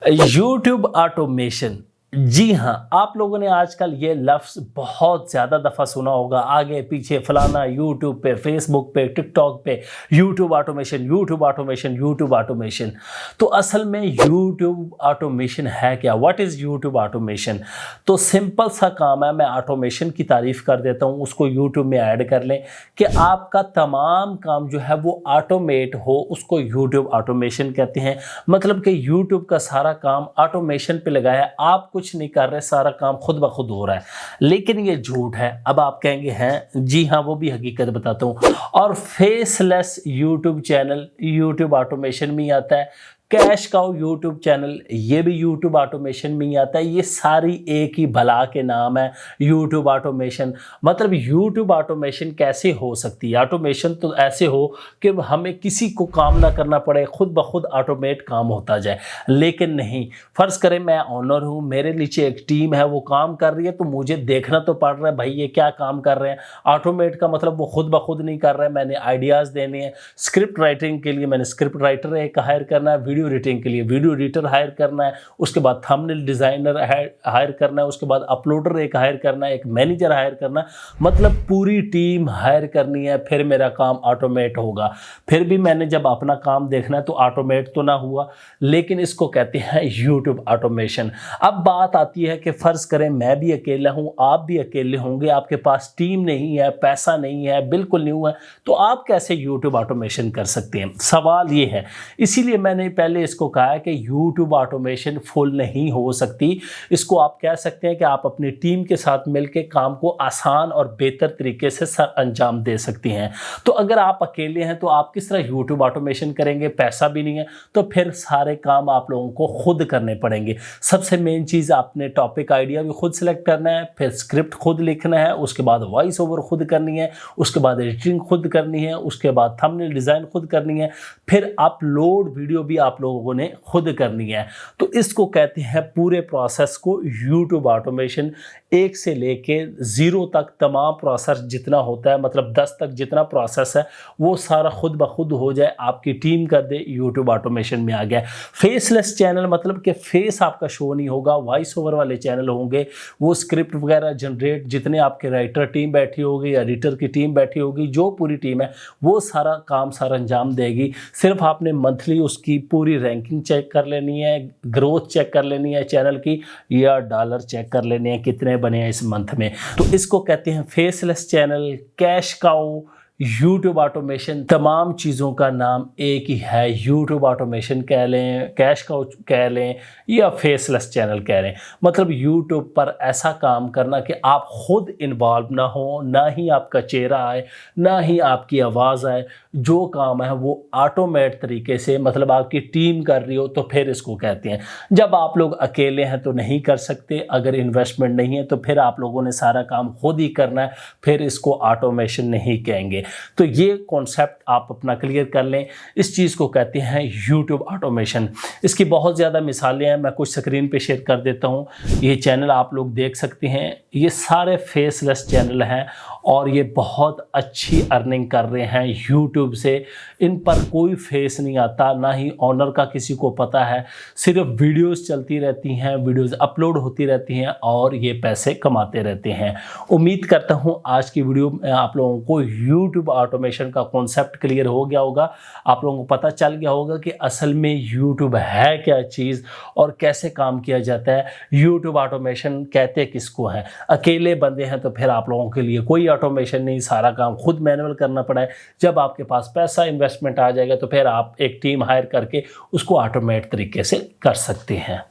YouTube automation. जी हाँ, आप लोगों ने आजकल ये लफ्ज़ बहुत ज़्यादा दफ़ा सुना होगा, आगे पीछे फलाना, यूट्यूब पे, फेसबुक पे, टिकटॉक पे, YouTube automation, YouTube automation, YouTube automation. तो असल में यूट्यूब ऑटोमेशन है क्या? What is YouTube automation? तो सिंपल सा काम है, मैं ऑटोमेशन की तारीफ़ कर देता हूँ, उसको यूट्यूब में ऐड कर लें कि आपका तमाम काम जो है वो ऑटोमेट हो, उसको यूट्यूब ऑटोमेशन कहते हैं। मतलब कि यूट्यूब का सारा काम ऑटोमेशन पे लगा है, आप कुछ नहीं कर रहे, सारा काम खुद ब खुद हो रहा है। लेकिन ये झूठ है। अब आप कहेंगे हैं, जी हाँ, वो भी हकीकत बताता हूँ। और faceless YouTube channel YouTube automation में ही आता है। कैश काउ यूट्यूब चैनल, ये भी यूट्यूब ऑटोमेशन में ही आता है। ये सारी एक ही भला के नाम है, यूट्यूब ऑटोमेशन। मतलब यूट्यूब ऑटोमेशन कैसे हो सकती है? ऑटोमेशन तो ऐसे हो कि हमें किसी को काम ना करना पड़े, खुद ब खुद ऑटोमेट काम होता जाए। लेकिन नहीं, फ़र्ज़ करें मैं ऑनर हूँ, मेरे नीचे एक टीम है, वो काम कर रही है, तो मुझे देखना तो पड़ रहा है भाई ये क्या काम कर रहे हैं। ऑटोमेट का मतलब वो खुद ब खुद नहीं कर रहे हैं, मैंने आइडियाज़ देने हैं। स्क्रिप्ट राइटिंग के लिए मैंने स्क्रिप्ट राइटर एक हायर करना है, वीडियो एडिटिंग के लिए वीडियो एडिटर हायर करना है, उसके बाद थंबनेल डिज़ाइनर हायर करना है, उसके बाद अपलोडर एक हायर करना है, एक मैनेजर हायर करना है। मतलब पूरी टीम हायर करनी है, फिर मेरा काम ऑटोमेट होगा। फिर भी मैंने जब अपना काम देखना है तो ऑटोमेट तो ना हुआ, लेकिन इसको कहते हैं यूट्यूब ऑटोमेशन। अब बात आती है कि फ़र्ज़ करें मैं भी अकेला हूँ, आप भी अकेले होंगे, आपके पास टीम नहीं है, पैसा नहीं है, बिल्कुल नहीं हुआ, तो आप कैसे यूट्यूब ऑटोमेशन कर सकते हैं? सवाल ये है। इसीलिए मैंने पहले इसको कहा है कि YouTube ऑटोमेशन फुल नहीं हो सकती। इसको आप कह सकते हैं कि आप अपनी टीम के साथ मिलकर काम को आसान और बेहतर तरीके से अंजाम दे सकती हैं। तो अगर आप अकेले हैं तो आप किस तरह YouTube ऑटोमेशन करेंगे? पैसा भी नहीं है, तो फिर सारे काम आप लोगों को खुद करने पड़ेंगे। सबसे मेन चीज़, आपने टॉपिक आइडिया भी खुद सेलेक्ट करना है, फिर स्क्रिप्ट खुद लिखना है, उसके बाद वॉइस ओवर खुद करनी है, उसके बाद एडिटिंग खुद करनी है, उसके बाद थंबनेल डिज़ाइन खुद करनी है, फिर अपलोड वीडियो भी आप लोगों ने खुद करनी है। तो इसको कहते हैं पूरे प्रोसेस को यूट्यूब ऑटोमेशन। 1 से लेके 0 तक तमाम प्रोसेस जितना होता है, मतलब 10 तक जितना प्रोसेस है, वो सारा खुद ब खुद हो जाए, आपकी टीम कर दे, यूट्यूब ऑटोमेशन में आ गया। फेसलेस चैनल मतलब कि फेस आपका शो नहीं होगा, वॉइस ओवर वाले चैनल होंगे, वो स्क्रिप्ट वगैरह जनरेट, जितने आपके राइटर टीम बैठी होगी, एडिटर की टीम बैठी होगी, जो पूरी टीम है वो सारा काम सारा अंजाम देगी। सिर्फ आपने मंथली उसकी पूरी रैंकिंग चेक कर लेनी है, ग्रोथ चेक कर लेनी है चैनल की, या डॉलर चेक कर लेने हैं कितने बने हैं इस मंथ में। तो इसको कहते हैं faceless channel, cash cow, YouTube automation. तमाम चीज़ों का नाम एक ही है, यूट्यूब ऑटोमेशन कह लें, कैश काउ कह लें, या फेसलेस चैनल कह लें। मतलब यूट्यूब पर ऐसा काम करना कि आप खुद इन्वॉल्व ना हो, ना ही आपका चेहरा आए, ना ही आपकी आवाज़ आए, जो काम है वो ऑटोमेट तरीके से, मतलब आपकी टीम कर रही हो, तो फिर इसको कहते हैं। जब आप लोग अकेले हैं तो नहीं कर सकते, अगर इन्वेस्टमेंट नहीं है तो फिर आप लोगों ने सारा काम खुद ही करना है, फिर इसको ऑटोमेशन नहीं कहेंगे। तो ये कॉन्सेप्ट आप अपना क्लियर कर लें। इस चीज़ को कहते हैं यूट्यूब ऑटोमेशन। इसकी बहुत ज़्यादा मिसालें हैं, मैं कुछ स्क्रीन पे शेयर कर देता हूँ। ये चैनल आप लोग देख सकते हैं, ये सारे फेसलेस चैनल हैं और ये बहुत अच्छी अर्निंग कर रहे हैं यूट्यूब से। इन पर कोई फेस नहीं आता, ना ही ऑनर का किसी को पता है, सिर्फ वीडियोस चलती रहती हैं, वीडियोस अपलोड होती रहती हैं और ये पैसे कमाते रहते हैं। उम्मीद करता हूँ आज की वीडियो में आप लोगों को यूट्यूब ऑटोमेशन का कॉन्सेप्ट क्लियर हो गया होगा, आप लोगों को पता चल गया होगा कि असल में यूट्यूब है क्या चीज़ और कैसे काम किया जाता है। यूट्यूब ऑटोमेशन कहते किसको हैं? अकेले बंदे हैं तो फिर आप लोगों के लिए कोई ऑटोमेशन नहीं, सारा काम खुद मैनुअल करना पड़ा है। जब आपके पास पैसा इन्वेस्टमेंट आ जाएगा तो फिर आप एक टीम हायर करके उसको ऑटोमेट तरीके से कर सकते हैं।